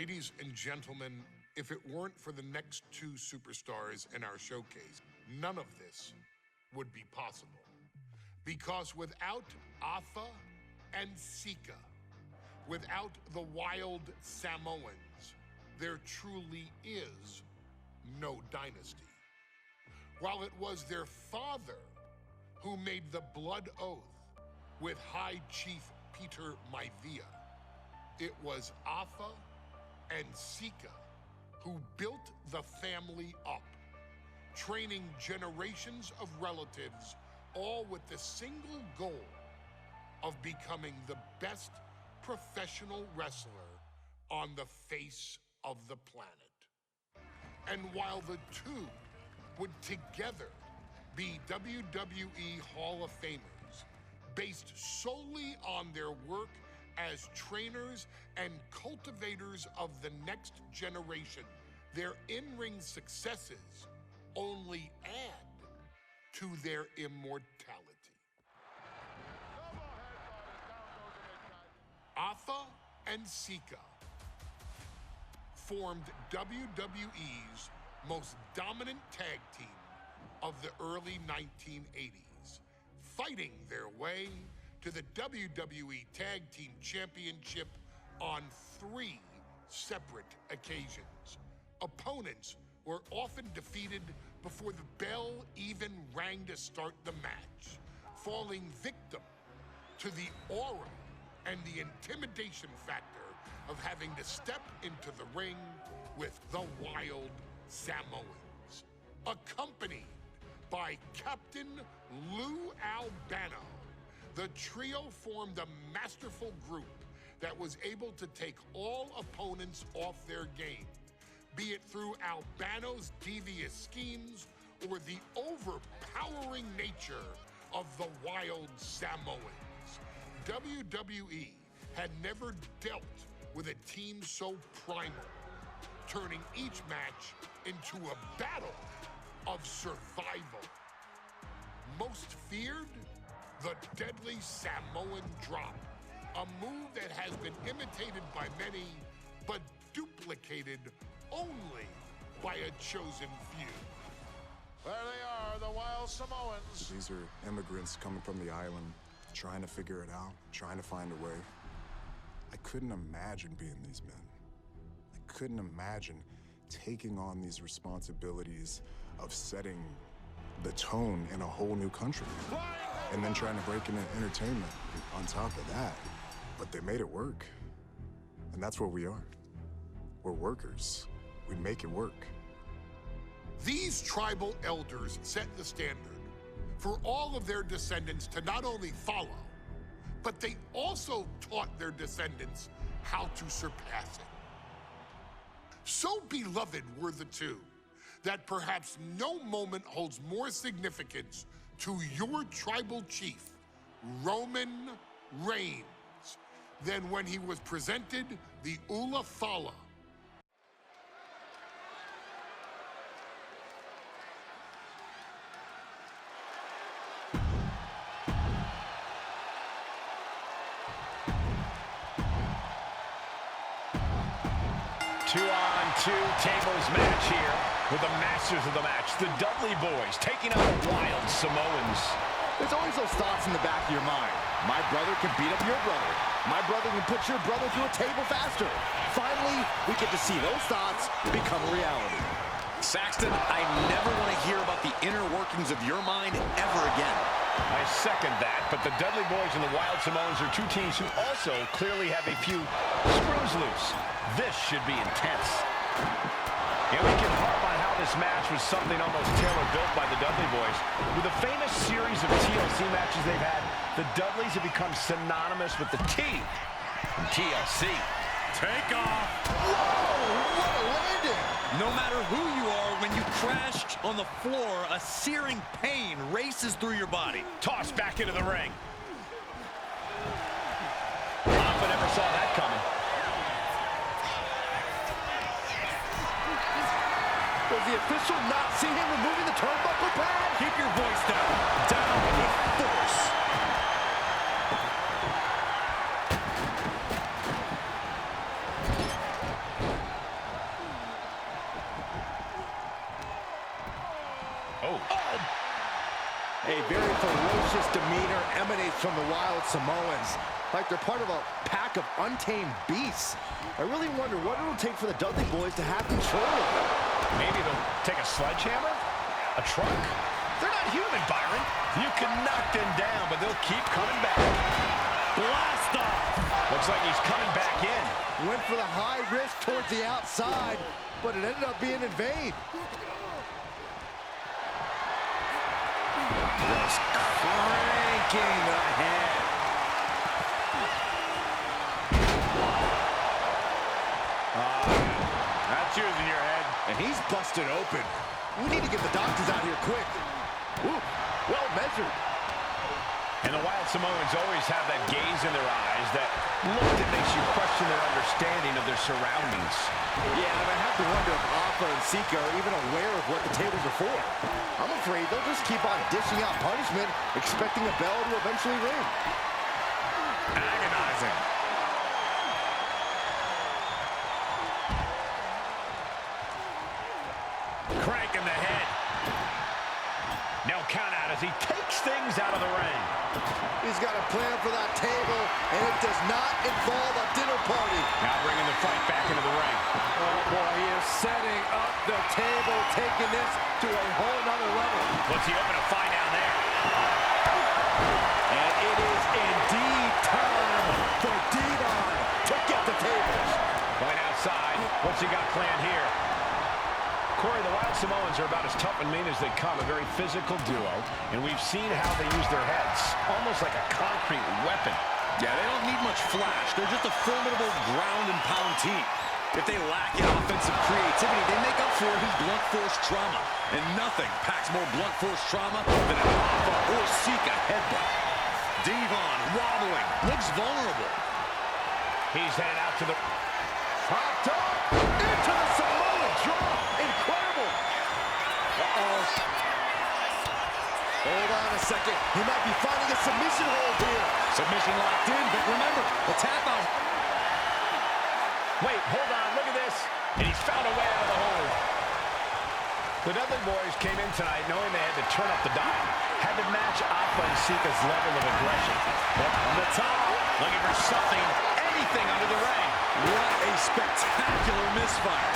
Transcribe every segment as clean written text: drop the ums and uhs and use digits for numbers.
Ladies and gentlemen, if it weren't for the next two superstars in our showcase, none of this would be possible. Because without Afa and Sika, without the wild Samoans, there truly is no dynasty. While it was their father who made the blood oath with High Chief Peter Maivia, it was Afa and Sika who built the family up, training generations of relatives, all with the single goal of becoming the best professional wrestler on the face of the planet. And while the two would together be WWE Hall of Famers, based solely on their work as trainers and cultivators of the next generation, their in-ring successes only add to their immortality. Afa and Sika formed WWE's most dominant tag team of the early 1980s, fighting their way to the WWE Tag Team Championship on 3 separate occasions. Opponents were often defeated before the bell even rang to start the match, falling victim to the aura and the intimidation factor of having to step into the ring with the Wild Samoans, accompanied by Captain Lou Albano. The trio formed a masterful group that was able to take all opponents off their game, be it through Albano's devious schemes or the overpowering nature of the Wild Samoans. WWE had never dealt with a team so primal, turning each match into a battle of survival. Most feared, the deadly Samoan drop, a move that has been imitated by many, but duplicated only by a chosen few. There they are, the Wild Samoans. These are immigrants coming from the island, trying to figure it out, trying to find a way. I couldn't imagine being these men. I couldn't imagine taking on these responsibilities of setting the tone in a whole new country. And then trying to break into entertainment on top of that. But they made it work. And that's what we are. We're workers. We make it work. These tribal elders set the standard for all of their descendants to not only follow, but they also taught their descendants how to surpass it. So beloved were the two that perhaps no moment holds more significance to your tribal chief, Roman Reigns, than when he was presented the Ula Fala. Two-on-two tables match here with the masters of the match, the Dudley Boys, taking on the Wild Samoans. There's always those thoughts in the back of your mind. My brother can beat up your brother. My brother can put your brother through a table faster. Finally, we get to see those thoughts become a reality. Saxton, I never want to hear about the inner workings of your mind ever again. I second that, but the Dudley Boys and the Wild Samoans are two teams who also clearly have a few screws loose. This should be intense. And we can harp on how this match was something almost tailor-built by the Dudley Boys. With a famous series of TLC matches they've had, the Dudleys have become synonymous with the T in TLC. Take off. Whoa, what a landing! No matter who you are, when you crash on the floor, a searing pain races through your body. Tossed back into the ring. Papa never saw that coming. Does the official not see him removing the turnbuckle pad? Keep your voice down. Down with force. from the Wild Samoans, like they're part of a pack of untamed beasts. I really wonder what it'll take for the Dudley Boys to have control of them. Maybe they'll take a sledgehammer? A truck? They're not human, Byron. You can knock them down, but they'll keep coming back. Blast off! Looks like he's coming back in. Went for the high risk towards the outside, but it ended up being in vain. Just cranking ahead. That's using your head. And he's busted open. We need to get the doctors out here quick. Ooh, well measured. And the Wild Samoans always have that gaze in their eyes, that look that makes you question their understanding of their surroundings. Yeah, and I have to wonder if Alpha and Sika are even aware of what the tables are for. I'm afraid they'll just keep on dishing out punishment, expecting a bell to eventually ring. Agonizing. Cranking the head. No count out as he takes things out of the ring. He's got a plan for that table, and it does not involve a dinner party. Now bringing the fight back into the ring. Oh, boy, he is setting up the table, taking this to a whole nother level. What's he hoping to find down there? And it is indeed time for Devon to get the tables. Going outside. What's he got planned here? Corey, the Wild Samoans are about as tough and mean as they come, a very physical duo, and we've seen how they use their heads, almost like a concrete weapon. Yeah, they don't need much flash. They're just a formidable ground and pound team. If they lack in offensive creativity, they make up for it in blunt force trauma. And nothing packs more blunt force trauma than an Alpha or Sika headbutt. Devon wobbling, looks vulnerable. He's headed out to the... Popped up into the Samoan drop. Incredible. Uh-oh. Hold on a second. He might be finding a submission hold here. Submission locked in, but remember, the tap out. Wait, hold on, look at this. And he's found a way out of the hole. The Dudley Boys came in tonight knowing they had to turn up the dial. Had to match Alpha and Sika's level of aggression. But on the top, looking for something, anything under the ring. What a spectacular misfire.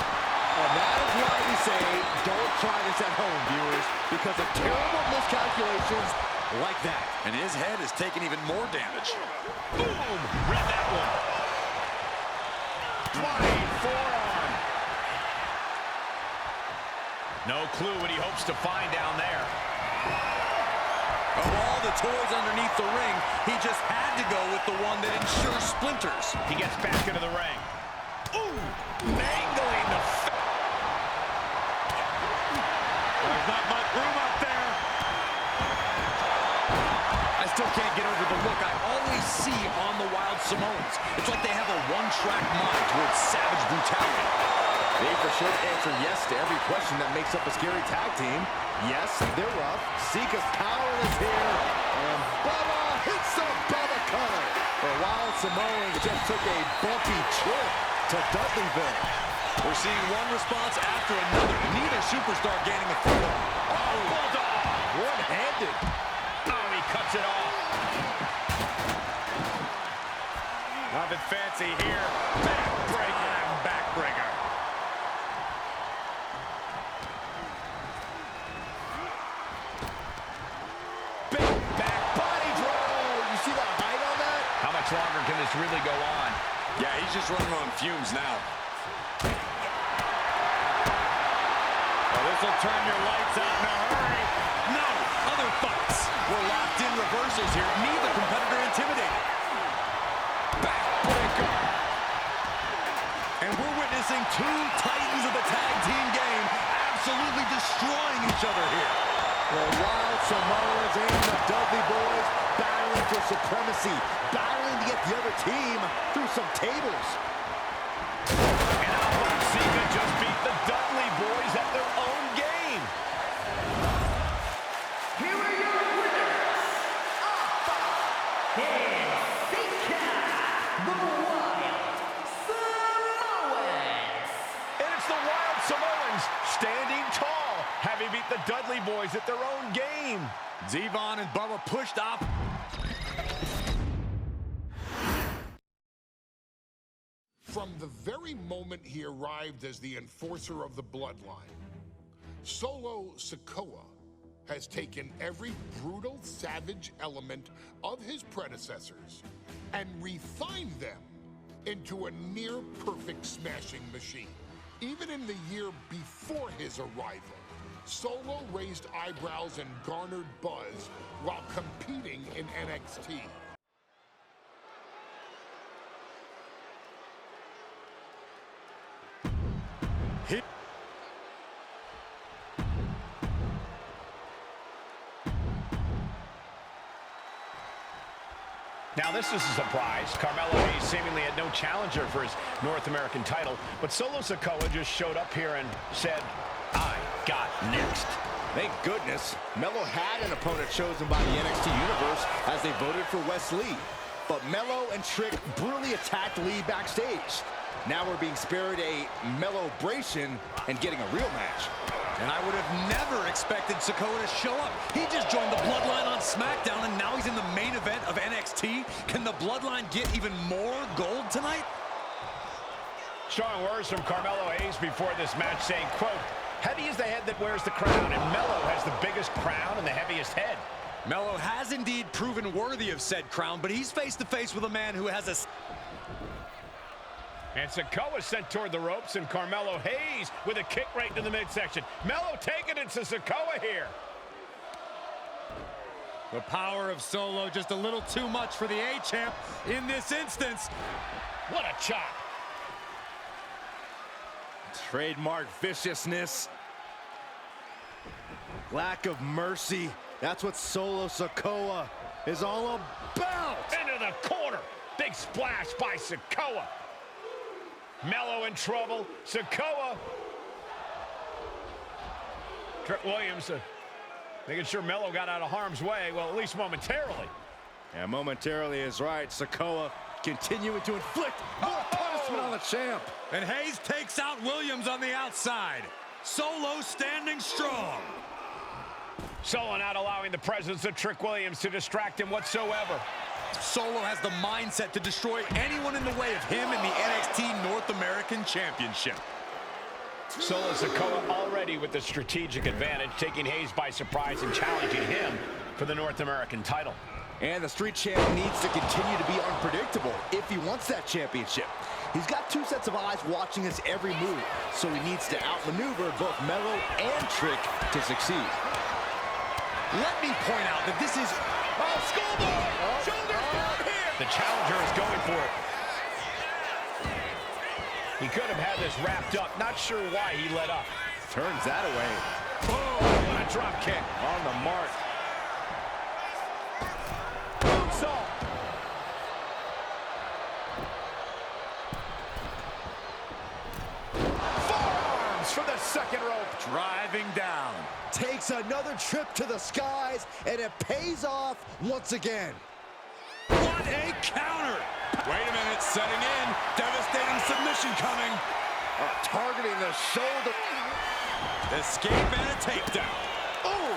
And that is why we say, don't try this at home, viewers, because of terrible miscalculations like that. And his head is taking even more damage. Boom! Read that one. Flying forearm. No clue what he hopes to find down there. Of all the toys underneath the ring, he just had to go with the one that ensures splinters. He gets back into the ring. Ooh! Mangling the... There's not much room up there. I still can't get over the look I always see on the Wild Samoans. It's like they have a one-track mind towards savage brutality. They for sure answer yes to every question that makes up a scary tag team. Yes, they're rough. Sika's powerless here. And Bubba hits the Bubba cutter. The Wild Samoans just took a bumpy trip to Dudleyville. We're seeing one response after another. Neither superstar gaining a foothold. Oh, Bulldog! One-handed. Oh, he cuts it off. Nothing fancy here. Backbreaker. Backbreaker. Big back body drop. You see the height on that? How much longer can this really go on? Yeah, he's just running on fumes now. Well, this will turn your lights out in a hurry. No, other fights. We're locked in reversals here. Neither competitor intimidated. Backbreaker. And we're witnessing two titans of the tag team game absolutely destroying each other here. The Wild Samoans and the Dudley Boys battling for supremacy, battling to get the other team through some tables. And Alpha and Sika just beat the Dudley Boys at their own game. Here are your winners, Alpha and Sika, the Wild Samoans. And it's the Wild Samoans standing tall, having beat the Dudley Boys at their own game. Devon and Bubba pushed up. From the very moment he arrived as the enforcer of the bloodline, Solo Sikoa has taken every brutal, savage element of his predecessors and refined them into a near-perfect smashing machine. Even in the year before his arrival, Solo raised eyebrows and garnered buzz while competing in NXT. Now this is a surprise. Carmelo Hayes seemingly had no challenger for his North American title, but Solo Sikoa just showed up here and said, I got next. Thank goodness, Melo had an opponent chosen by the NXT Universe as they voted for Wes Lee. But Melo and Trick brutally attacked Lee backstage. Now we're being spared a Melo-bration and getting a real match. And I would have never expected Sikoa to show up. He just joined the Bloodline on SmackDown, and now he's in the main event of NXT. Can the Bloodline get even more gold tonight? Strong words from Carmelo Hayes before this match saying, quote, heavy is the head that wears the crown, and Melo has the biggest crown and the heaviest head. Melo has indeed proven worthy of said crown, but he's face-to-face with a man who has a... And Sikoa sent toward the ropes, and Carmelo Hayes with a kick right into the midsection. Melo taking it to Sikoa here. The power of Solo just a little too much for the A-Champ in this instance. What a chop. Trademark viciousness. Lack of mercy. That's what Solo Sikoa is all about. Into the corner. Big splash by Sikoa. Melo in trouble. Sikoa. Trick Williams making sure Melo got out of harm's way. Well, at least momentarily. Yeah, momentarily is right. Sikoa continuing to inflict more punishment on the champ. And Hayes takes out Williams on the outside. Solo standing strong. Solo not allowing the presence of Trick Williams to distract him whatsoever. Solo has the mindset to destroy anyone in the way of him in the NXT North American Championship. Solo Sikoa already with the strategic advantage, taking Hayes by surprise and challenging him for the North American title. And the Street Champ needs to continue to be unpredictable if he wants that championship. He's got two sets of eyes watching his every move, so he needs to outmaneuver both Melo and Trick to succeed. Let me point out that this is... Oh, schoolboy! Shoulder down here! The challenger is going for it. He could have had this wrapped up. Not sure why he let up. Turns that away. Oh, what a drop kick. On the mark. Moonsault. Forearms for the second rope. Driving down. Takes another trip to the skies, and it pays off once again. What a counter! Wait a minute, setting in. Devastating submission coming. Targeting the shoulder. Escape and a takedown. Oh!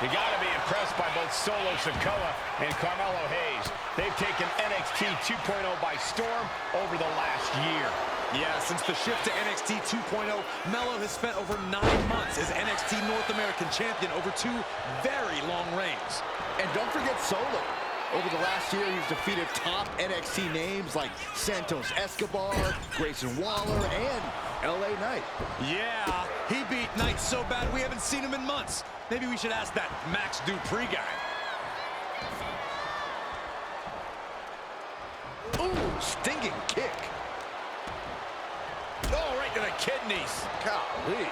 You got to be impressed by both Solo Sikoa and Carmelo Hayes. They've taken NXT 2.0 by storm over the last year. Yeah, since the shift to NXT 2.0, Melo has spent over 9 months as NXT North American Champion over 2 very long reigns. And don't forget Solo. Over the last year, he's defeated top NXT names like Santos Escobar, Grayson Waller, and LA Knight. Yeah, he beat Knight so bad we haven't seen him in months. Maybe we should ask that Max Dupree guy. Ooh, stinging kick. Oh, right to the kidneys. Golly.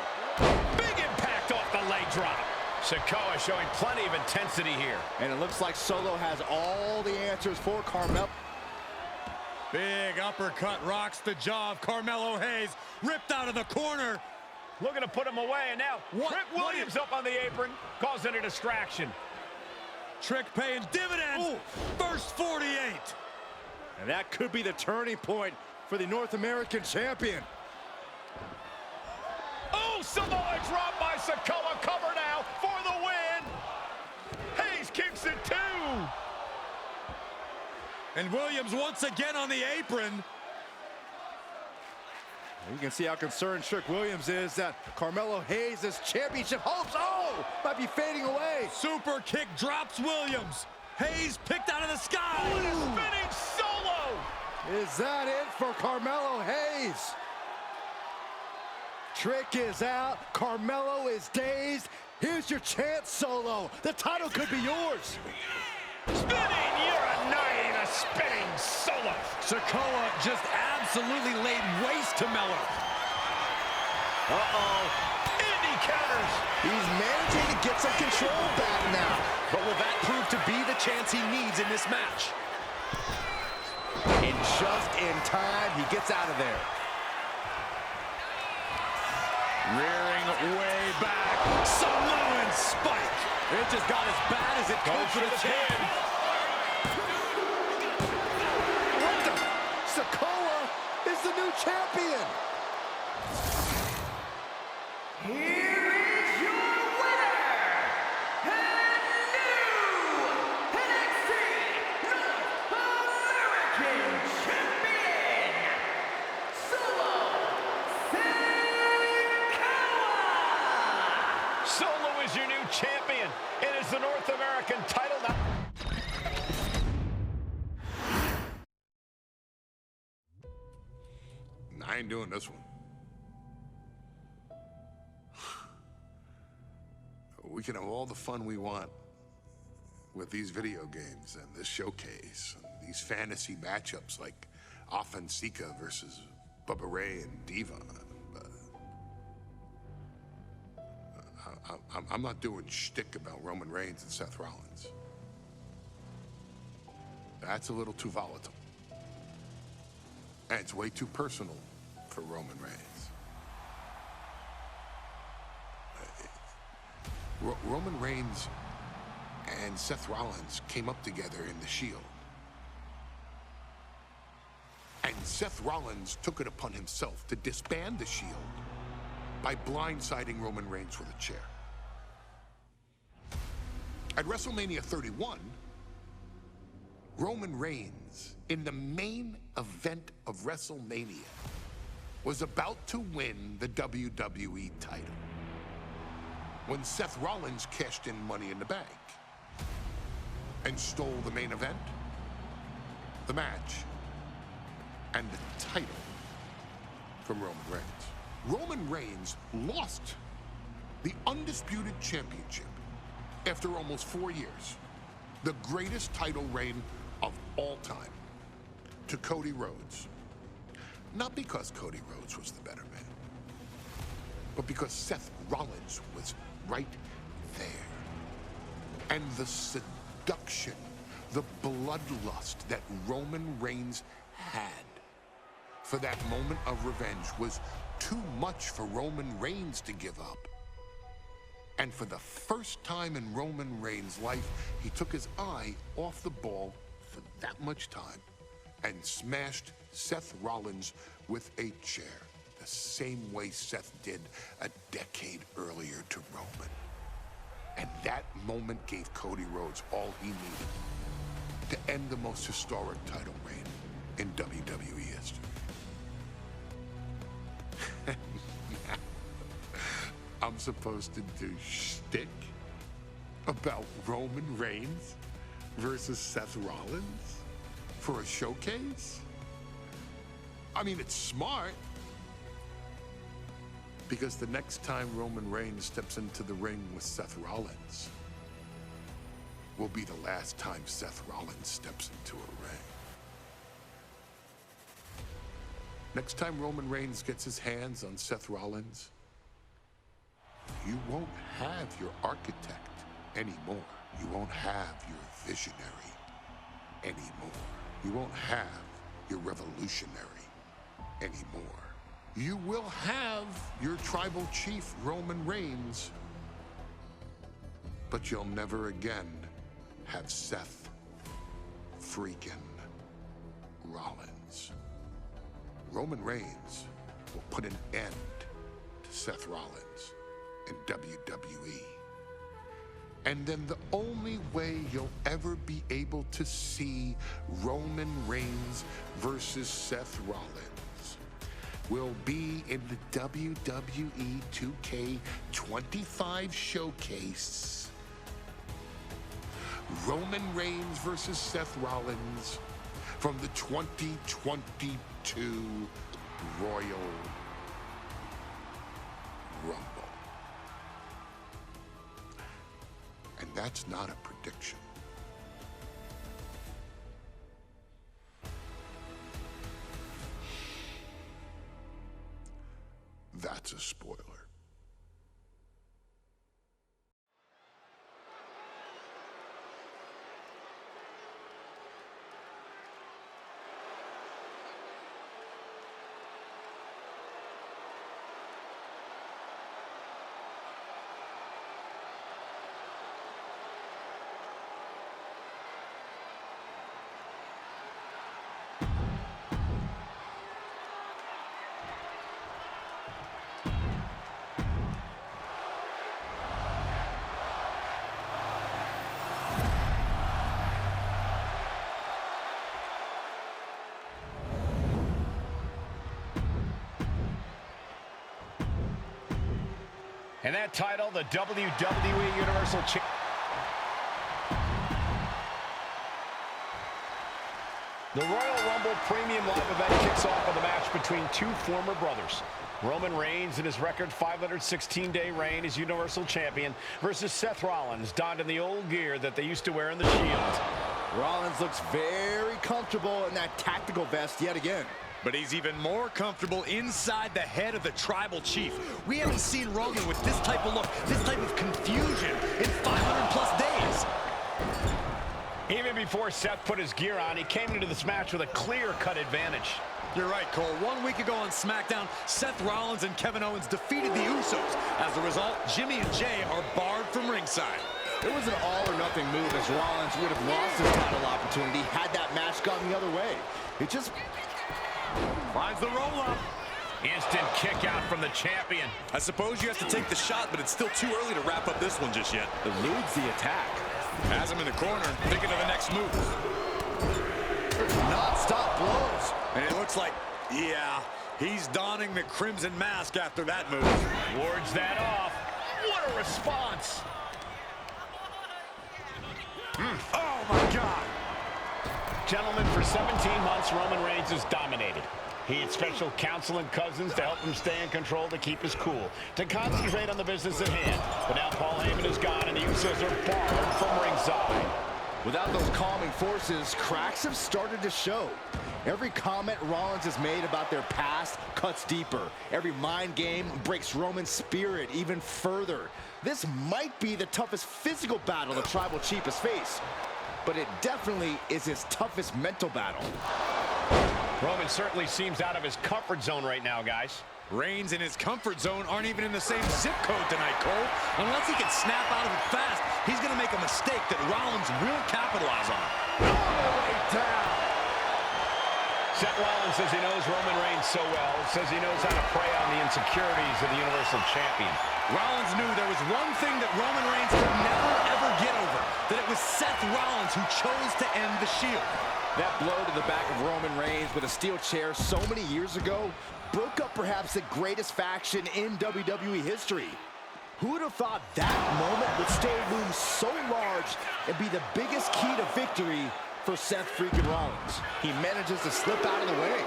Big impact off the leg drop. Sikoa showing plenty of intensity here. And it looks like Solo has all the answers for Carmelo. Big uppercut rocks the jaw of Carmelo Hayes. Ripped out of the corner. Looking to put him away, and now Trick Williams up on the apron, causing a distraction. Trick paying dividends. Ooh. First 48. And that could be the turning point for the North American champion. Oh, Samoa drop by Sikoa. Cover now for the win. Hayes kicks it too. And Williams once again on the apron. You can see how concerned Trick Williams is that Carmelo Hayes' championship hopes, might be fading away. Super kick drops Williams. Hayes picked out of the sky. What a spinning solo! Is that it for Carmelo Hayes? Trick is out. Carmelo is dazed. Here's your chance, Solo. The title could be yours. Spinning Uranage, a spinning solo. Sikoa just absolutely laid waste to Melo. Indy counters. He's managing to get some control back now. But will that prove to be the chance he needs in this match? And just in time, he gets out of there. Rearing way back. Samoan spike. It just got as bad as it could for the champ. What the? Sikoa is the new champion. Here is your winner, and new NXT North American Champion, Solo Sikoa! Solo is your new champion. It is the North American title now. I ain't doing this one. We can have all the fun we want with these video games and this showcase, and these fantasy matchups like Offensica versus Bubba Ray and Diva. But I'm not doing shtick about Roman Reigns and Seth Rollins. That's a little too volatile. And it's way too personal for Roman Reigns. Roman Reigns and Seth Rollins came up together in the Shield. And Seth Rollins took it upon himself to disband the Shield by blindsiding Roman Reigns with a chair. At WrestleMania 31, Roman Reigns, in the main event of WrestleMania, was about to win the WWE title when Seth Rollins cashed in Money in the Bank and stole the main event, the match, and the title from Roman Reigns. Roman Reigns lost the undisputed championship after almost 4 years, the greatest title reign of all time, to Cody Rhodes. Not because Cody Rhodes was the better man, but because Seth Rollins was right there. And the seduction, the bloodlust that Roman Reigns had for that moment of revenge was too much for Roman Reigns to give up. And for the first time in Roman Reigns' life, he took his eye off the ball for that much time and smashed Seth Rollins with a chair, the same way Seth did a decade earlier to Roman. And that moment gave Cody Rhodes all he needed to end the most historic title reign in WWE history. I'm supposed to do shtick about Roman Reigns versus Seth Rollins for a showcase? I mean, it's smart, because the next time Roman Reigns steps into the ring with Seth Rollins will be the last time Seth Rollins steps into a ring. Next time Roman Reigns gets his hands on Seth Rollins, you won't have your architect anymore. You won't have your visionary anymore. You won't have your revolutionary anymore. You will have your tribal chief, Roman Reigns, but you'll never again have Seth freaking Rollins. Roman Reigns will put an end to Seth Rollins in WWE. And then the only way you'll ever be able to see Roman Reigns versus Seth Rollins will be in the WWE 2K25 showcase. Roman Reigns versus Seth Rollins from the 2022 Royal Rumble. And that's not a prediction. That's a spoiler. And that title, the WWE Universal Champion. The Royal Rumble Premium Live event kicks off with a match between two former brothers. Roman Reigns in his record 516-day reign as Universal Champion versus Seth Rollins, donned in the old gear that they used to wear in the Shield. Rollins looks very comfortable in that tactical vest yet again. But he's even more comfortable inside the head of the tribal chief. We haven't seen Roman with this type of look, this type of confusion in 500+ days. Even before Seth put his gear on, he came into this match with a clear-cut advantage. You're right, Cole. 1 week ago on SmackDown, Seth Rollins and Kevin Owens defeated the Usos. As a result, Jimmy and Jay are barred from ringside. It was an all-or-nothing move, as Rollins would have lost his title opportunity had that match gone the other way. It just... Finds the roll-up. Instant kick out from the champion. I suppose you have to take the shot, but it's still too early to wrap up this one just yet. Eludes the attack. Has him in the corner, thinking of the next move. Non-stop blows. And it looks like, yeah, he's donning the crimson mask after that move. Wards that off. What a response. Oh, my God. Gentlemen, for 17 months, Roman Reigns has dominated. He had special counsel and cousins to help him stay in control, to keep his cool, to concentrate on the business at hand. But now Paul Heyman is gone, and the Usos are barred from ringside. Without those calming forces, cracks have started to show. Every comment Rollins has made about their past cuts deeper. Every mind game breaks Roman's spirit even further. This might be the toughest physical battle the Tribal Chief has faced, but it definitely is his toughest mental battle. Roman certainly seems out of his comfort zone right now, guys. Reigns and his comfort zone aren't even in the same zip code tonight, Cole. Unless he can snap out of it fast, he's going to make a mistake that Rollins will capitalize on. All the way down. Seth Rollins says he knows Roman Reigns so well, says he knows how to prey on the insecurities of the Universal Champion. Rollins knew there was one thing that Roman Reigns could never, ever get over, that it was Seth Rollins who chose to end the Shield. That blow to the back of Roman Reigns with a steel chair so many years ago broke up perhaps the greatest faction in WWE history. Who would have thought that moment would stay loom so large and be the biggest key to victory for Seth freaking Rollins? He manages to slip out of the way.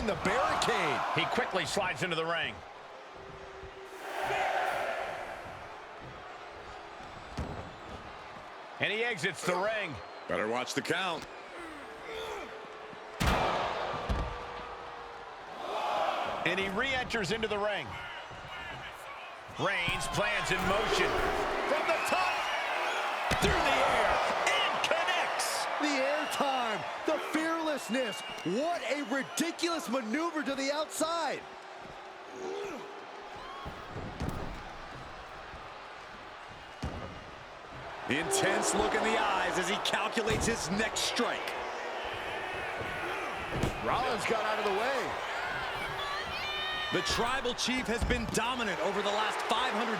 The barricade. He quickly slides into the ring. And he exits the ring. Better watch the count. And he re-enters into the ring. Reigns plans in motion. From the top. Through the air. And connects. The air time. The fearlessness. What a ridiculous maneuver to the outside. Intense look in the eyes as he calculates his next strike. Rollins got out of the way. The Tribal Chief has been dominant over the last 516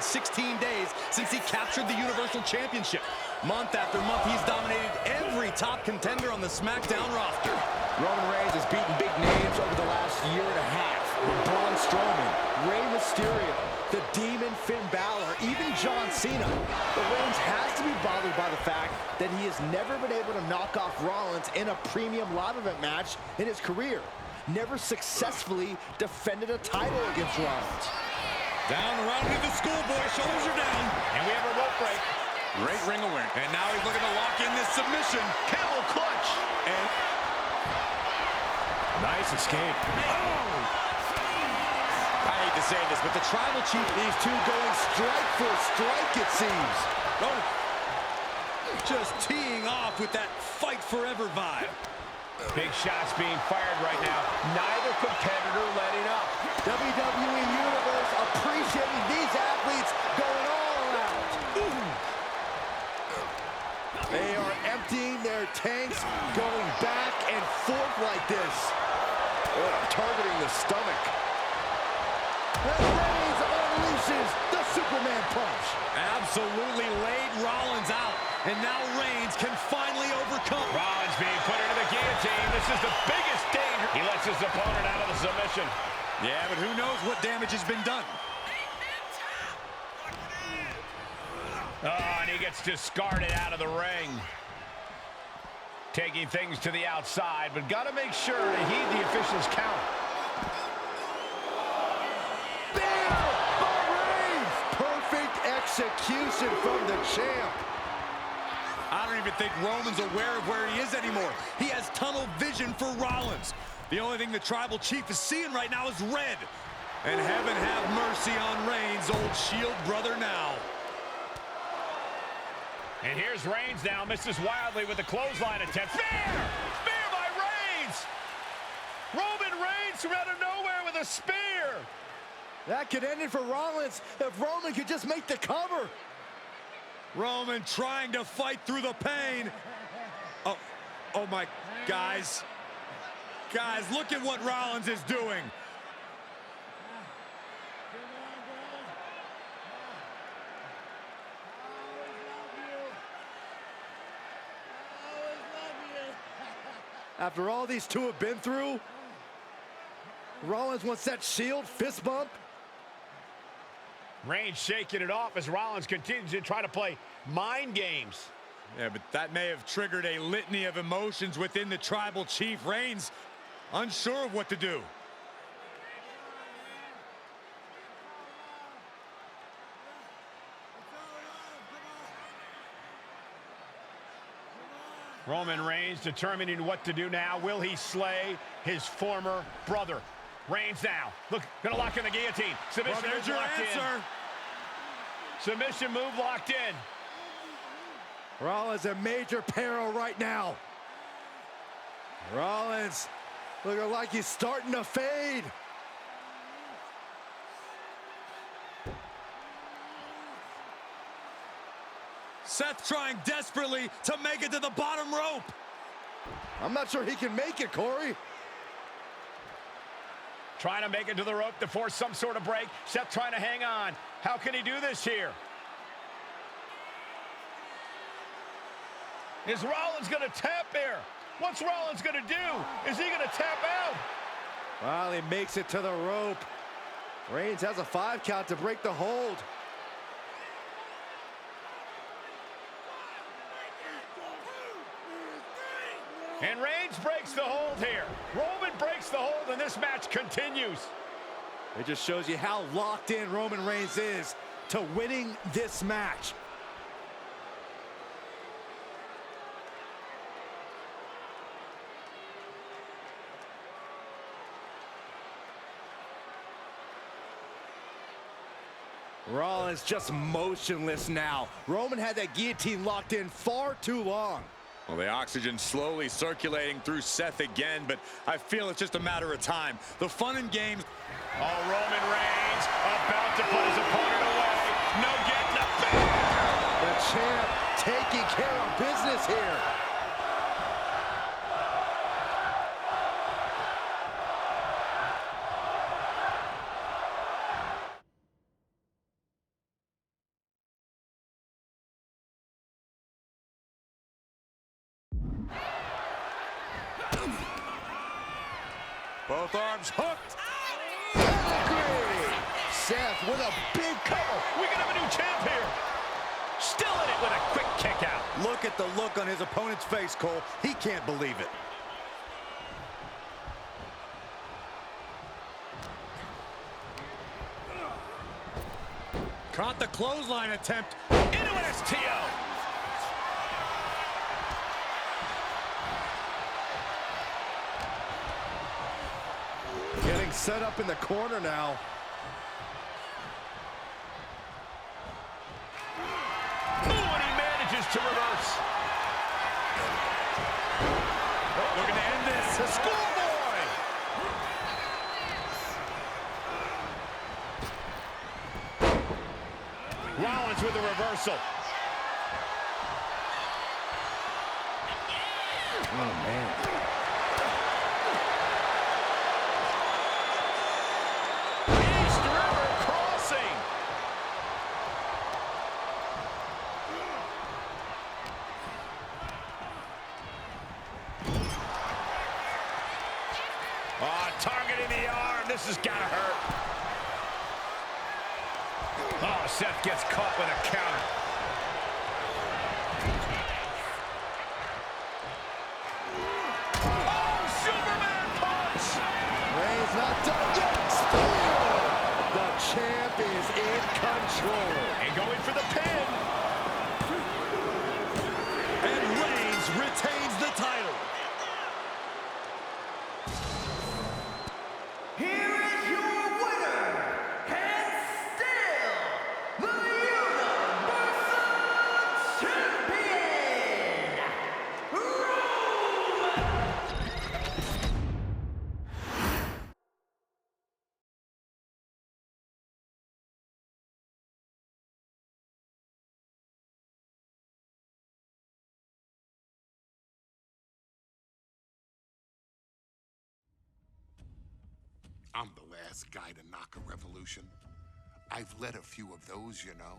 days since he captured the Universal Championship. Month after month, he's dominated every top contender on the SmackDown roster. Roman Reigns has beaten big names over the last year and a half. Braun Strowman, Rey Mysterio, the Demon Finn Balor, even John Cena. But Reigns has to be bothered by the fact that he has never been able to knock off Rollins in a premium live event match in his career. Never successfully defended a title against Rollins. Down around to the schoolboy, shoulders are down. And we have a rope break. Great ring awareness. And now he's looking to lock in this submission. Camel clutch. And nice escape. I hate to say this, but the Tribal Chief, These two going strike for strike, it seems. oh, just teeing off with that fight forever vibe. Big shots being fired right now. Neither competitor letting up. WWE Universe appreciating these athletes going all out. They are emptying their tanks, going back and forth like this. Targeting the stomach. And Reigns unleashes the Superman punch. Absolutely laid Rollins out. And now Reigns can finally overcome. Rollins being put into the guillotine. This is the biggest danger. He lets his opponent out of the submission. Yeah, but who knows what damage has been done. Oh, and he gets discarded out of the ring. Taking things to the outside, but got to make sure to heed the officials' count. Perfect execution from the champ. I don't even think Roman's aware of where he is anymore. He has tunnel vision for Rollins. The only thing the Tribal Chief is seeing right now is red. And heaven have mercy on Reigns, old Shield brother now. And here's Reigns now, misses wildly with the clothesline attempt. Spear! Spear by Reigns! Roman Reigns from out of nowhere with a spear! That could end it for Rollins if Roman could just make the cover. Roman trying to fight through the pain. Oh my, guys. Guys, look at what Rollins is doing. After all these two have been through, Rollins wants that Shield fist bump. Reigns shaking it off as Rollins continues to try to play mind games. Yeah, but that may have triggered a litany of emotions within the Tribal Chief. Reigns unsure of what to do. Roman Reigns determining what to do now. Will he slay his former brother? Reigns now. Look, gonna lock in the guillotine. Submission Well, there's move your locked answer. in. Submission move locked in. Rollins in major peril right now. Rollins looking like he's starting to fade. Seth trying desperately to make it to the bottom rope. I'm not sure he can make it, Corey. Trying to make it to the rope to force some sort of break. Seth trying to hang on. How can he do this here? Is Rollins going to tap here? What's Rollins going to do? Is he going to tap out? Well, he makes it to the rope. Reigns has a 5 count to break the hold. And Reigns breaks the hold here. Roman breaks the hold, and this match continues. It just shows you how locked in Roman Reigns is to winning this match. Rollins just motionless now. Roman had that guillotine locked in far too long. Well, the oxygen slowly circulating through Seth again, but I feel it's just a matter of time. The fun and games. Oh, Roman Reigns about to put his opponent away. No getting up there. The champ taking care of business here. Both arms hooked. Pedigree. Seth with a big cover. We can have a new champ here. Still in it with a quick kick out. Look at the look on his opponent's face, Cole. He can't believe it. Caught the clothesline attempt. Into an STO. Getting set up in the corner now. Ooh, and he manages to reverse. Looking to end this. The schoolboy. Rollins with a reversal. Oh, man. East River crossing. Targeting the arm. This has got to hurt. Oh, Seth gets caught with a counter. Oh, Superman punch! Reigns not done yet. Spear. The champ is in control. And going for the pin. And Reigns retains the title. Here is your winner, and still the Universal Champion, Roman. I'm the last guy to knock a revolution. I've led a few of those, you know.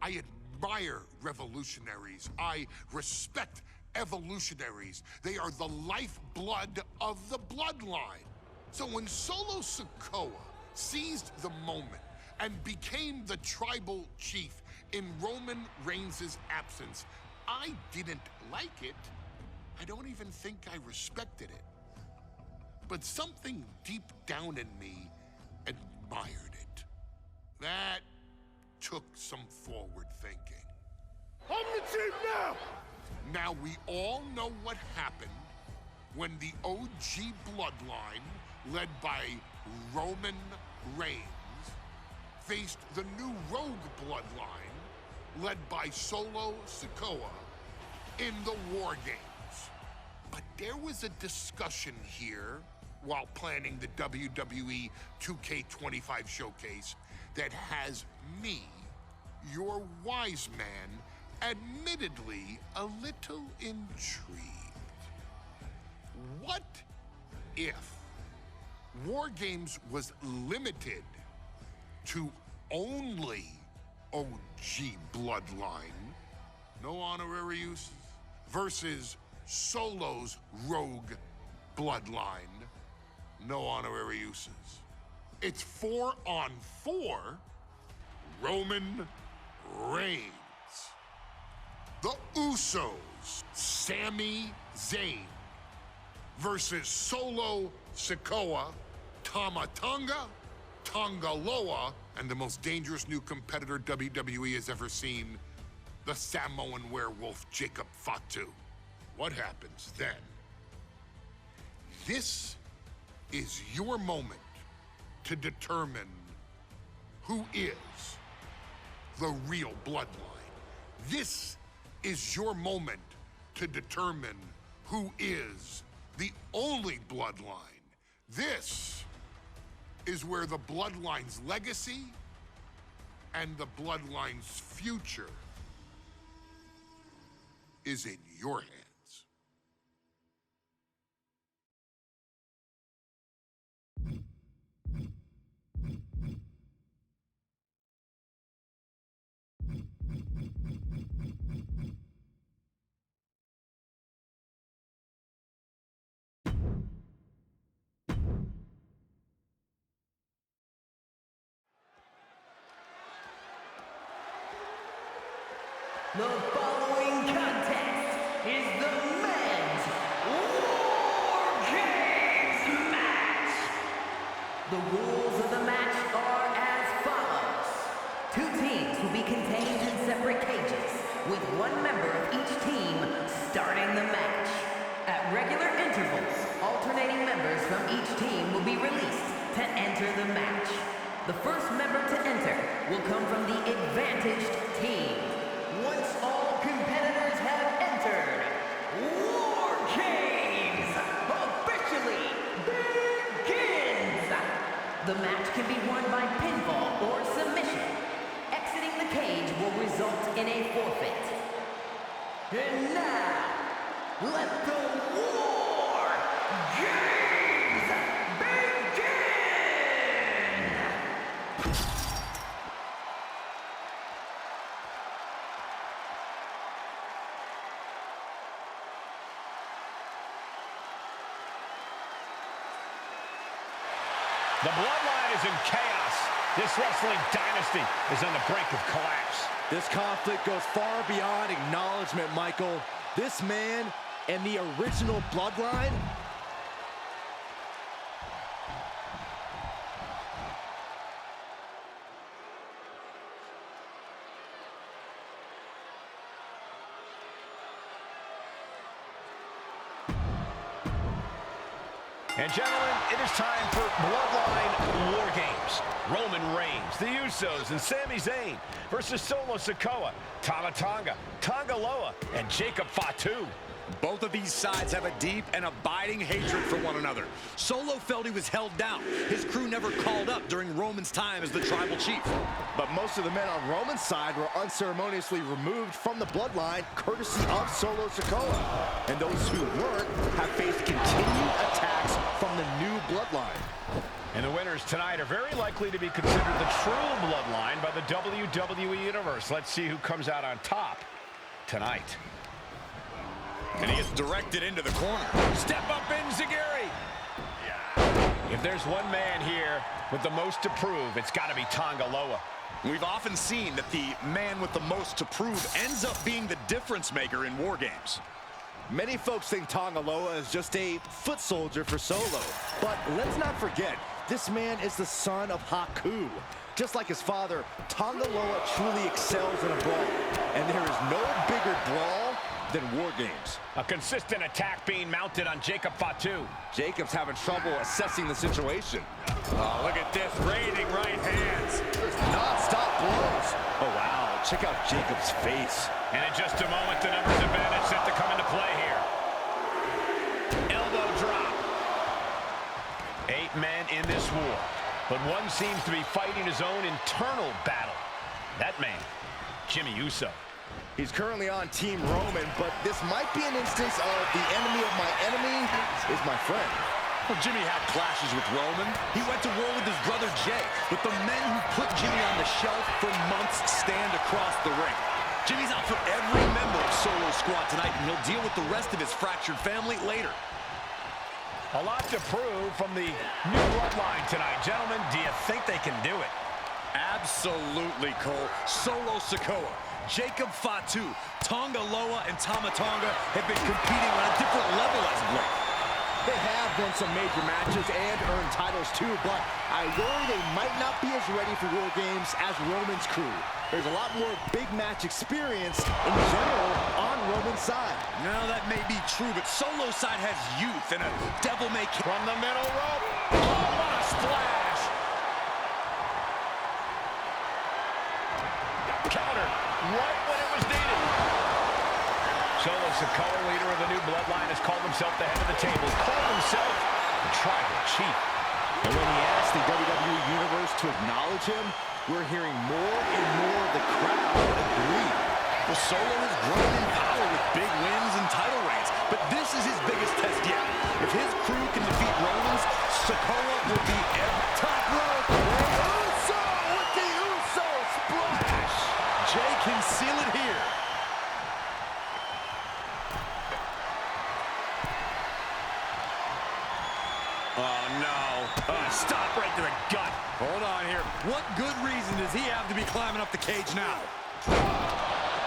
I admire revolutionaries. I respect evolutionaries. They are the lifeblood of the bloodline. So when Solo Sikoa seized the moment and became the tribal chief in Roman Reigns' absence, I didn't like it. I don't even think I respected it. But something deep down in me admired it. That took some forward thinking. I'm the chief now! Now we all know what happened when the OG bloodline, led by Roman Reigns, faced the new rogue bloodline, led by Solo Sikoa, in the War Games. But there was a discussion here while planning the WWE 2K25 showcase that has me, your wise man, admittedly a little intrigued. What if War Games was limited to only OG bloodline, no honorary uses, versus Solo's rogue bloodline, no honorary uses? It's 4-on-4 Roman Reigns. The Usos, Sami Zayn, versus Solo Sikoa, Tama Tonga, Tonga Loa, and the most dangerous new competitor WWE has ever seen, the Samoan werewolf Jacob Fatu. What happens then? This is your moment to determine who is the real bloodline. This is your moment to determine who is the only bloodline. This is where the bloodline's legacy and the bloodline's future is in your hands. The following contest is the men's War Games match. The rules of the match are as follows. 2 teams will be contained in separate cages, with 1 member of each team starting the match. At regular intervals, alternating members from each team will be released to enter the match. The first member to enter will come from the advantaged team. Once all competitors have entered, War Games officially begins! The match can be won by pinfall or submission. Exiting the cage will result in a forfeit. And now, let the War Games begin! The bloodline is in chaos. This wrestling dynasty is on the brink of collapse. This conflict goes far beyond acknowledgement, Michael. This man and the original bloodline. And gentlemen, it is time for Bloodline War Games. Roman Reigns, the Usos, and Sami Zayn versus Solo Sikoa, Tama Tonga, Tonga Loa, and Jacob Fatu. Both of these sides have a deep and abiding hatred for one another. Solo felt he was held down. His crew never called up during Roman's time as the tribal chief. But most of the men on Roman's side were unceremoniously removed from the bloodline, courtesy of Solo Sikoa. And those who weren't have faced continued attacks from the new bloodline. And the winners tonight are very likely to be considered the true bloodline by the WWE Universe. Let's see who comes out on top tonight. And he is directed into the corner. Step up Enziguri. If there's one man here with the most to prove, it's got to be Tonga Loa. We've often seen that the man with the most to prove ends up being the difference maker in War Games. Many folks think Tonga Loa is just a foot soldier for Solo. But let's not forget, this man is the son of Haku. Just like his father, Tonga Loa truly excels in a brawl. And there is no bigger brawl than War Games. A consistent attack being mounted on Jacob Fatu. Jacob's having trouble assessing the situation. Oh, look at this, raining right hands. Non-stop blows. Oh, wow. Check out Jacob's face. And in just a moment, the numbers advantage set to come into play here. Elbow drop. 8 men in this war, but one seems to be fighting his own internal battle. That man, Jimmy Uso. He's currently on Team Roman, but this might be an instance of the enemy of my enemy is my friend. Well, Jimmy had clashes with Roman. He went to war with his brother Jay, but the men who put Jimmy on the shelf for months stand across the ring. Jimmy's out for every member of Solo Squad tonight, and he'll deal with the rest of his fractured family later. A lot to prove from the new bloodline tonight. Gentlemen, do you think they can do it? Absolutely, Cole. Solo Sikoa, Jacob Fatu, Tonga Loa, and Tama Tonga have been competing on a different level as of late. They have won some major matches and earned titles too, but I worry they might not be as ready for War Games as Roman's crew. There's a lot more big match experience in general on Roman's side. Now that may be true, but Solo's side has youth and a devil-may-care. From the middle rope. Oh, what a splash! Counter right when it was needed. Solo Sikoa, leader of the new bloodline, has called himself the head of the table. Called himself the tribal chief. And when he asked the WWE Universe to acknowledge him, we're hearing more and more of the crowd agree. Well, Solo has grown in power with big wins and title reigns, but this is his biggest test yet. If his crew can defeat Roman's, Sikoa will be top rope. Uso with the Uso splash. Jay can seal it here. Oh, no. Stop right to the gut. Hold on here. What good reason does he have to be climbing up the cage now?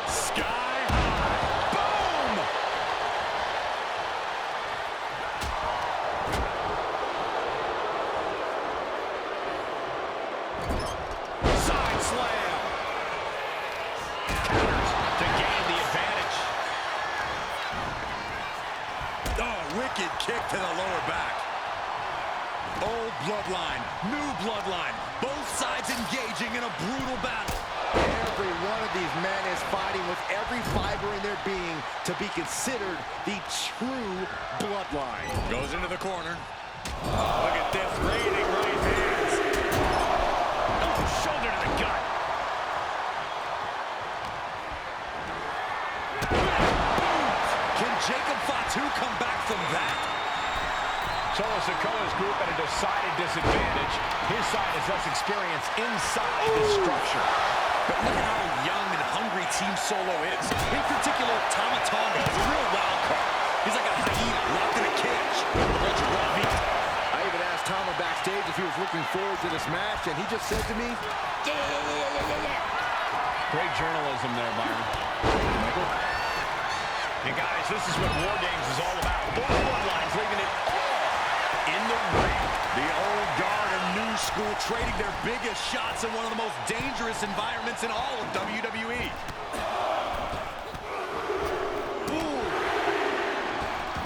Sky high. Boom! Side slam. Counters to gain the advantage. Oh, wicked kick to the lower back. Old bloodline, new bloodline. Both sides engaging in a brutal battle. Every one of these men is fighting with every fiber in their being to be considered the true bloodline. Goes into the corner. Look at this, raining right hands. Oh, shoulder to the gut. Can Jacob Fatu come back from that? Solo Sikoa's group at a decided disadvantage. His side has less experience inside this structure. But look at how young and hungry Team Solo is. In particular, Tama Tonga is a real wild card. He's like a hyena locked in a cage. Let's raw meat. I even asked Tama backstage if he was looking forward to this match, and he just said to me, Great journalism there, Byron. Michael? And guys, this is what War Games is all about. Both bloodlines leaving it all in the ring. The old guard and new school trading their biggest shots in one of the most dangerous environments in all of WWE.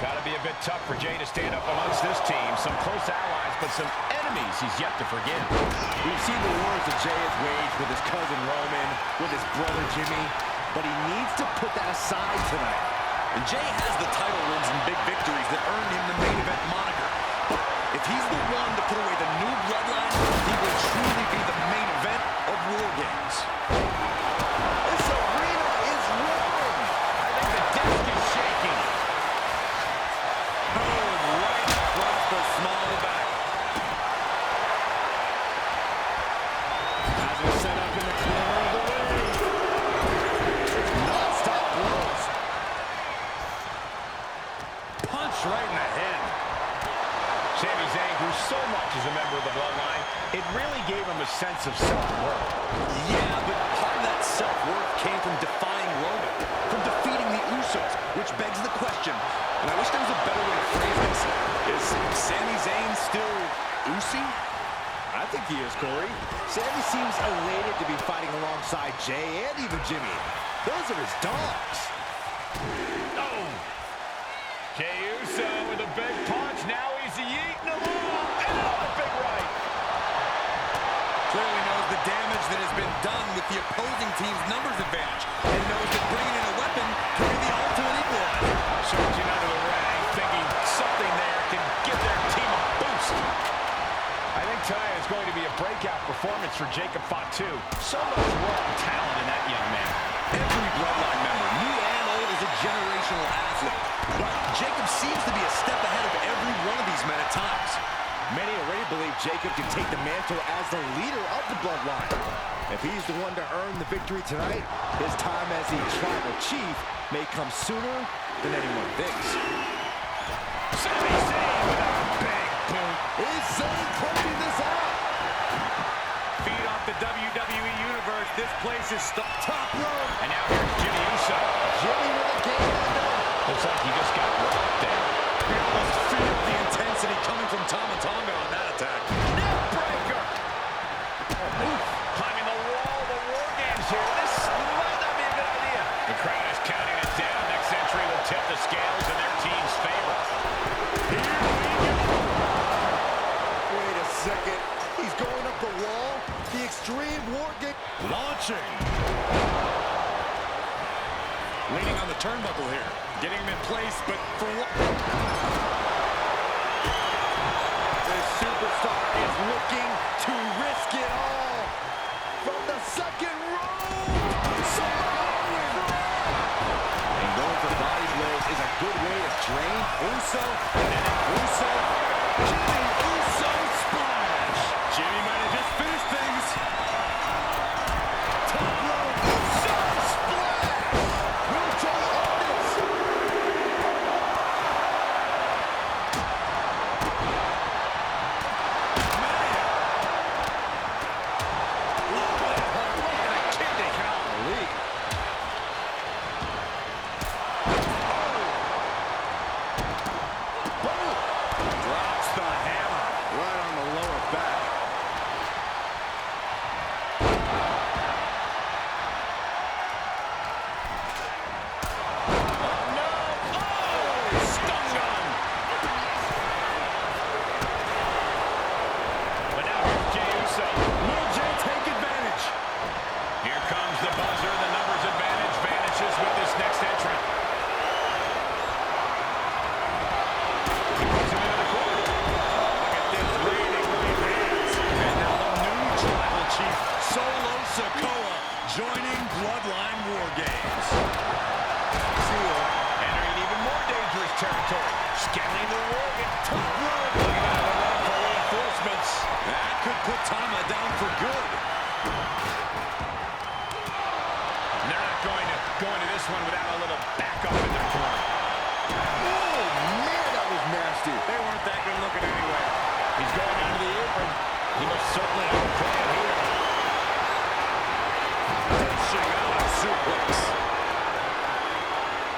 Got to be a bit tough for Jay to stand up amongst this team. Some close allies, but some enemies he's yet to forgive. We've seen the wars that Jay has waged with his cousin Roman, with his brother Jimmy, but he needs to put that aside tonight. And Jay has the title wins and big victories that earned him the main event moniker. But if he's the one to put away the new bloodline, he will truly be the main event of War Games. This arena is roaring! I think the desk is shaking. Boom, right across the small of the back. As we're set up in the corner of the ring. Non-stop blows. Punch right in the head. Sami Zayn, who so much is a member of the bloodline, it really gave him a sense of self-worth. Yeah, but part of that self-worth came from defying Roman, from defeating the Usos, which begs the question, and I wish there was a better way to phrase this, is Sami Zayn still Usi? I think he is, Corey. Sami seems elated to be fighting alongside Jay and even Jimmy. Those are his dogs. Oh! Jey Uso with a big punch. Now he's eating them all. And a big right. Clearly knows the damage that has been done with the opposing team's numbers advantage, and knows that bringing in a weapon can be the ultimate equalizer. Surging under the ring, thinking something there can give their team a boost. I think tonight is going to be a breakout performance for Jacob Fatu. So much raw talent in that young man. Every bloodline member, new and old, is a generational athlete. But Jacob seems to be a step ahead of every one of these men at times. Many already believe Jacob can take the mantle as the leader of the bloodline. If he's the one to earn the victory tonight, his time as the tribal chief may come sooner than anyone thinks. Sami Zayn with a big boot. Is Zayn closing this out? Feed off the WWE Universe. This place is Top rope. And now here's Jimmy Uso. Jimmy with a game ender. Looks like he just got rocked there. You almost feel the intensity coming from Tama Tonga on that attack. Neckbreaker. Climbing the wall of the War Games here. This might not be a good idea. The crowd is counting it down. Next entry will tip the scales in their team's favor. Here we go. Wait a second. He's going up the wall. The Extreme War Game. Launching. Leaning on the turnbuckle here. Getting him in place, but for what? The superstar is looking to risk it all. From the second rope. And going for body blows is a good way to drain Uso. And then Uso. Jimmy Uso splash. Jimmy might have just finished things. Top rope. Uso splash. Will Jay end this? He's going into the apron. He must certainly have a plan here. Dishing out a suplex.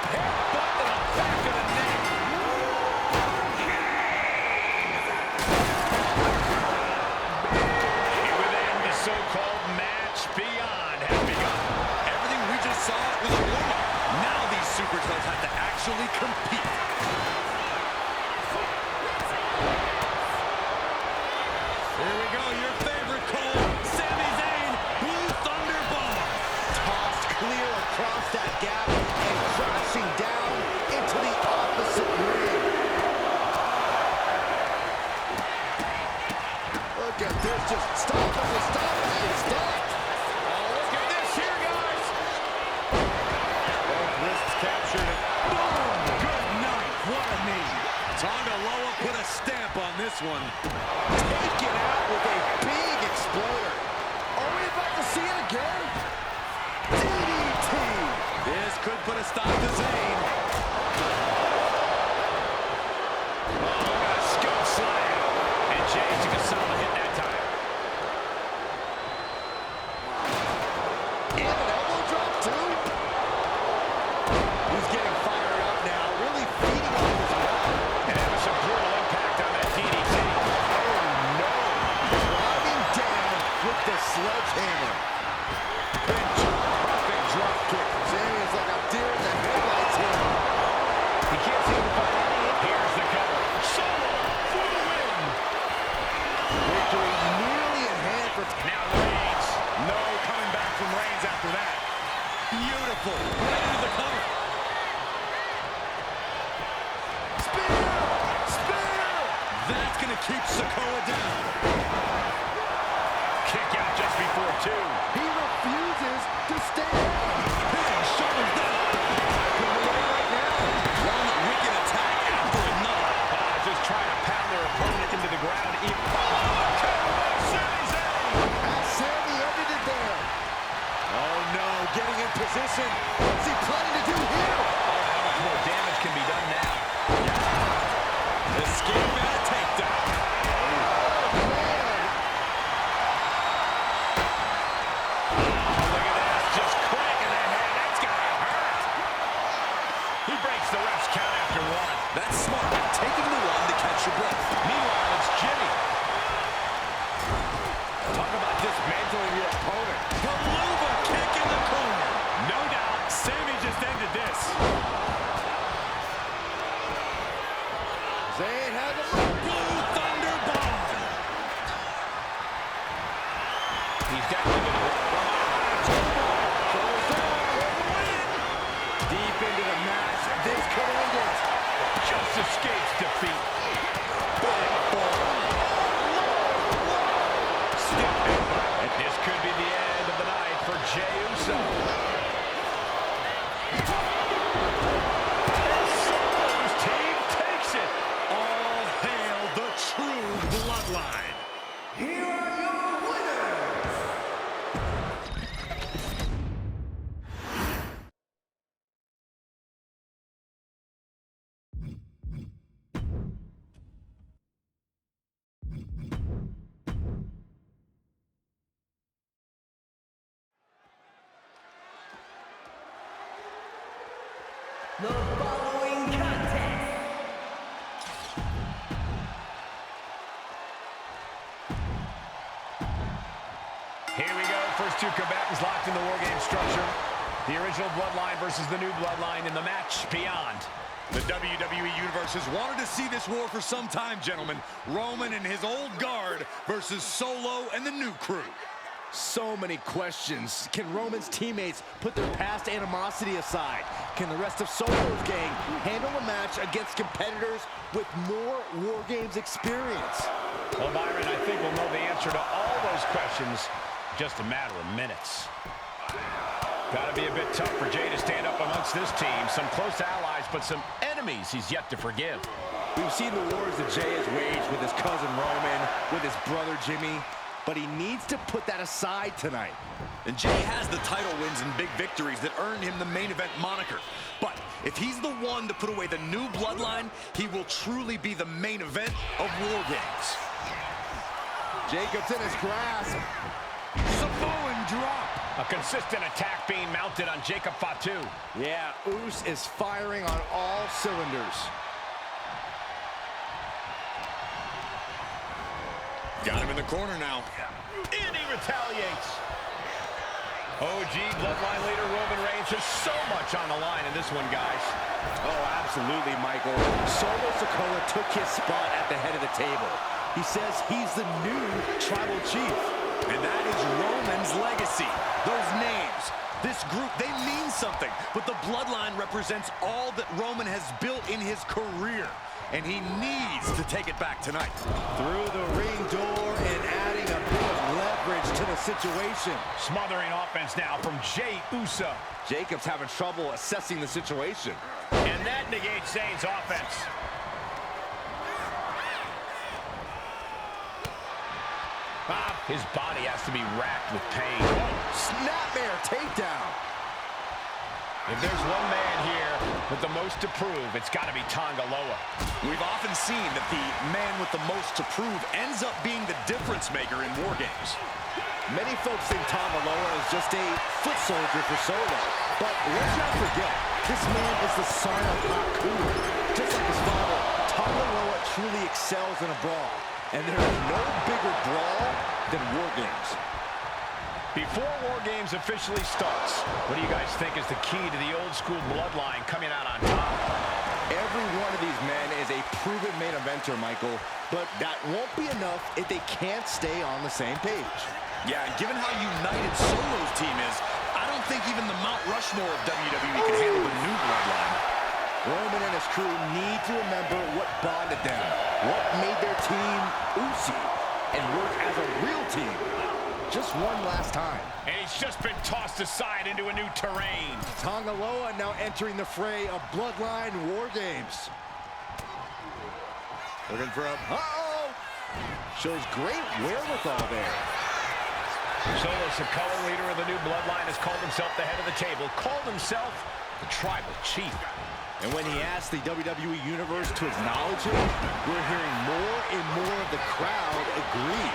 Headbutt to the back of the neck. Here within the so-called match beyond has begun. Everything we just saw was a warm-up. Now these superstars have to actually compete. Here we go, your favorite Cole, Sami Zayn, Blue Thunder Bomb. Tossed clear across that gap and crashing down into the opposite ring. Look at this, just stop and stop and stop. Oh, look at this here, guys. Both wrists captured. Boom! Good night. What a knee. Tonga Loa put a stamp on this one. Taken out with a big exploder. Are we about to see it again? DDT. This could put a stop to Zayn. Oh, got a scoop slam. And Jay took a solid hit that time. And an elbow drop too. He's getting fired up now, really feeding on his ground. And that was some brutal impact on that DDT. Oh no! Driving down with the sledgehammer. Perfect drop kick. Sammy is like a deer in the headlights here. He can't seem to find any. Here's the cover. Solo for the win. Victory nearly in hand for... Now Reigns. No coming back from Reigns after that. Beautiful. Right into the cover. Spear! Spear! That's going to keep Sikoa down. Kick out just before 2. He refuses to stand. Big shoulders down. Right now. One wicked attack after another. Just trying to pound their opponent into the ground. Sami Zayn. As Sammy ended it there. Oh no, getting in position. What's he planning to do here? Oh, how much more damage can be done now? Escape and a takedown. Look at this, just cranking that head. That's gotta hurt. He breaks the ref's count after 1. That's smart. Taking the one to catch your breath. Meanwhile, it's Jimmy. Talk about dismantling your opponent. Haluva kick in the corner. No doubt, Sammy just ended this. Zayn has a Blue Thunder Bomb. He's got to deep into the match. This could end it. just escapes defeat. Stiff headbutt. And this could be the end of the night for Jey Uso. Solo's team takes it. All hail the true bloodline. Here are your winners. The following contest Here we go. First 2 combatants locked in the War Game structure. The original Bloodline versus the new Bloodline in the match beyond. The WWE Universe has wanted to see this war for some time, gentlemen. Roman and his old guard versus Solo and the new crew. So many questions. Can Roman's teammates put their past animosity aside? Can the rest of Solo's gang handle a match against competitors with more War Games experience? Well, Byron, I think we'll know the answer to all those questions in just a matter of minutes. Got to be a bit tough for Jey to stand up amongst this team. Some close allies, but some enemies he's yet to forgive. We've seen the wars that Jey has waged with his cousin Roman, with his brother Jimmy, but he needs to put that aside tonight. And Jey has the title wins and big victories that earned him the main event moniker. But if he's the one to put away the new bloodline, he will truly be the main event of War Games. Jacobs in his grasp. Samoan drop. A consistent attack being mounted on Jacob Fatu. Yeah, Uso is firing on all cylinders. Got him in the corner now. And he retaliates. OG Bloodline leader Roman Reigns has so much on the line in this one, guys. Oh, absolutely, Michael. Solo Sikoa took his spot at the head of the table. He says he's the new tribal chief. And that is Roman's legacy. Those names, this group, they mean something. But the Bloodline represents all that Roman has built in his career. And he needs to take it back tonight. Through the ring door and adding a bit of leverage to the situation. Smothering offense now from Jey Uso. Jacobs having trouble assessing the situation. And that negates Zayn's offense. His body has to be racked with pain. Snapmare takedown. If there's one man here with the most to prove, it's got to be Tonga Loa. We've often seen that the man with the most to prove ends up being the difference maker in war games. Many folks think Tonga Loa is just a foot soldier for Solo. But let's not forget, this man is the son of Haku. Just like his father, Tonga Loa truly excels in a brawl. And there is no bigger brawl than war games. Before War Games officially starts, what do you guys think is the key to the old school Bloodline coming out on top? Every one of these men is a proven main eventer, Michael, but that won't be enough if they can't stay on the same page. Yeah, and given how united Solo's team is, I don't think even the Mount Rushmore of WWE can handle the new Bloodline. Roman and his crew need to remember what bonded them, what made their team Uso, and work as a real team. Just one last time. And he's just been tossed aside into a new terrain. Tonga Loa now entering the fray of Bloodline War Games. Looking for a... Uh-oh! Shows great wherewithal there. Solo Sikoa, leader of the new Bloodline, has called himself the head of the table, called himself the tribal chief. And when he asked the WWE Universe to acknowledge him, we're hearing more and more of the crowd agree.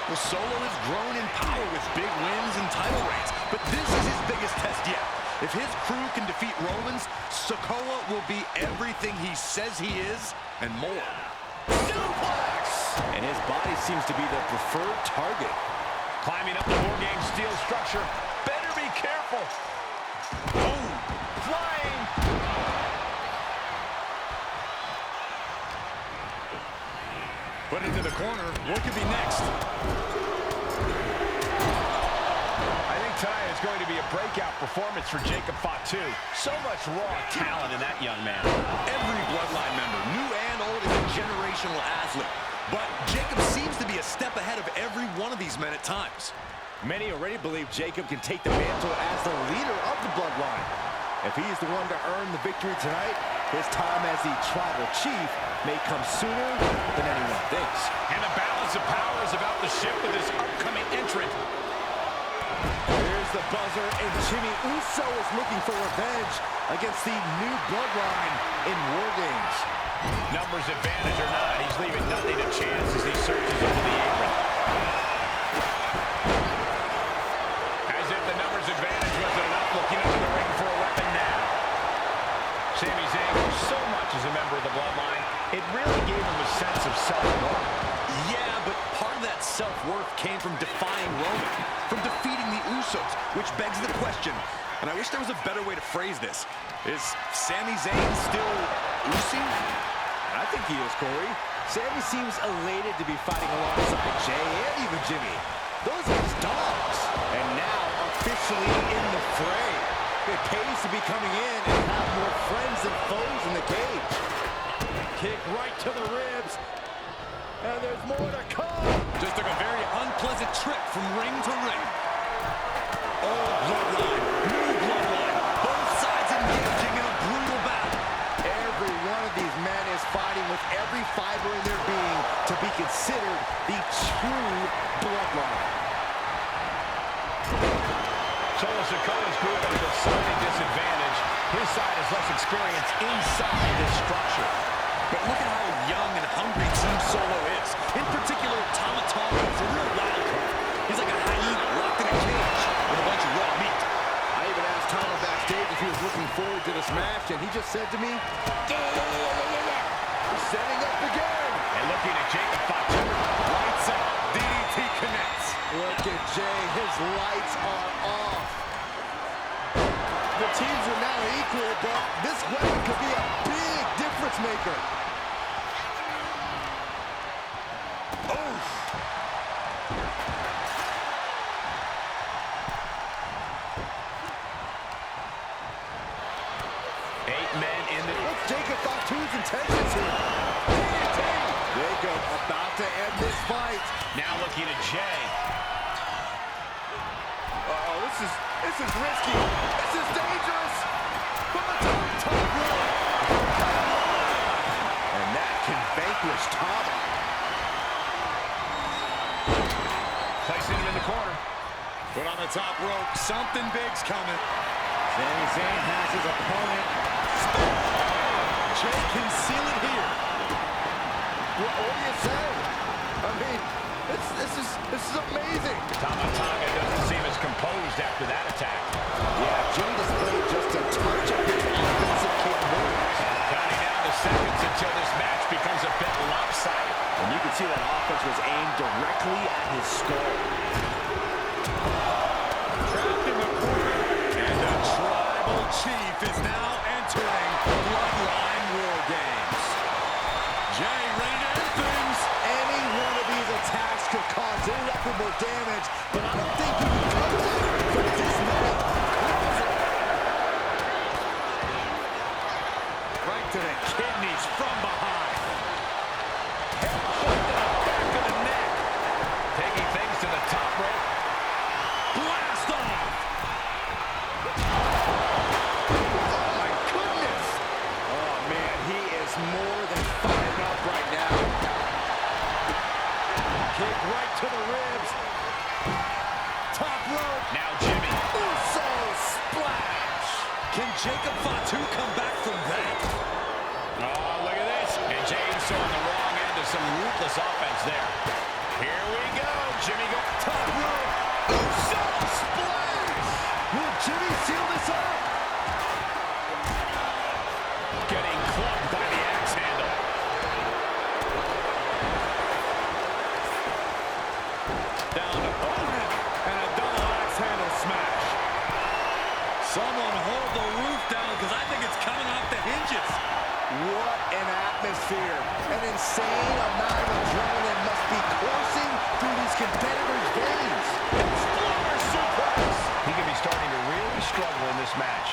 Well, Solo has grown in power with big wins and title reigns, but this is his biggest test yet. If his crew can defeat Roman's, Sikoa will be everything he says he is and more. Suplex! And his body seems to be the preferred target. Climbing up the War Games steel structure. Better be careful. Boom! Flying! Put into the corner. What could be next? I think tonight is going to be a breakout performance for Jacob Fatu. So much raw talent in that young man. Every Bloodline member, new and old, is a generational athlete. But Jacob seems to be a step ahead of every one of these men at times. Many already believe Jacob can take the mantle as the leader of the Bloodline. If he's the one to earn the victory tonight, his time as the tribal chief may come sooner than anyone thinks. And the balance of power is about to shift with this upcoming entrant. Here's the buzzer, and Jimmy Uso is looking for revenge against the new Bloodline in War Games. Numbers advantage or not, he's leaving nothing to chance as he searches under the apron. As if the numbers advantage wasn't enough, looking into the ring for a weapon now. Sami Zayn grew so much as a member of the Bloodline, it really gave him a sense of self-worth. Yeah, but part of that self-worth came from defying Roman, from defeating the Usos, which begs the question, and I wish there was a better way to phrase this. Is Sami Zayn still Uso? I think he is, Corey. Sami seems elated to be fighting alongside Jey and even Jimmy. Those are his dogs. And now officially in the fray. It pays to be coming in and have more friends than foes in the cage. Kick right to the ribs. And there's more to come. Just took a very unpleasant trip from ring to ring. Oh, Bloodline. New Bloodline. Both sides engaging in a brutal battle. Every one of these men is fighting with every fiber in their being to be considered the true Bloodline. Solo Sikoa's group is at slightly disadvantage. His side has less experience inside this structure. But look at how young and hungry Team Solo is. In particular, Tama Tonga is a real wild card. He's like a hyena locked in a cage with a bunch of raw meat. I even asked Tama backstage if he was looking forward to this match, and he just said to me, yeah. Setting up again. And looking at Jacob Fatu. Lights out. DDT connects. Look at Jay. His lights are off. The teams are now equal, but this weapon could be a big difference maker. Oof. Eight men in the... Look, Jacob Fatu's intentions here. Jacob about to end this fight. Now looking at Jay. Uh-oh, this is risky. This is dangerous. From the top rope. And that can vanquish Tama. Placing him in the corner. Put on the top rope. Something big's coming. Sami Zayn has his opponent. Jay can seal it here. What do you say? I mean, this is amazing. Tama Tonga doesn't seem as composed after that attack. Yeah, Jay displayed just a touch of his offensive capabilities. Counting down the seconds until this match becomes a bit lopsided. And you can see that offense was aimed directly at his skull. Trapped in the corner. And the Tribal Chief is now entering Bloodline War Games. Jay ready to end things. Any one of these attacks could cause irreparable damage, but I don't think you can come back from this many. Right to the kidneys from behind. Headbutt to the back of the neck. Taking things to the top rope. Blast off. Oh, my goodness. Oh, man, he is more than fired up right now. Kick right to the ribs. Top rope. Now Jimmy. Uso splash. Can Jacob Fatu come back from that? Oh, look at this. And James on the wrong end of some ruthless offense there. Here we go. Jimmy go. Top rope. Uso splash. Will Jimmy seal this up? Getting clubbed by the axe handle. Down opponent. And a double axe handle smash. Someone hold the roof down because I think it's coming off the hinges. What an atmosphere. An insane amount of adrenaline must be coursing through these competitors' veins. Explorer suplex. He could be starting to really struggle in this match.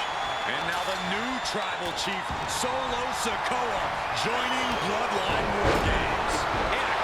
And now the new Tribal Chief, Solo Sikoa, joining Bloodline War Games. In a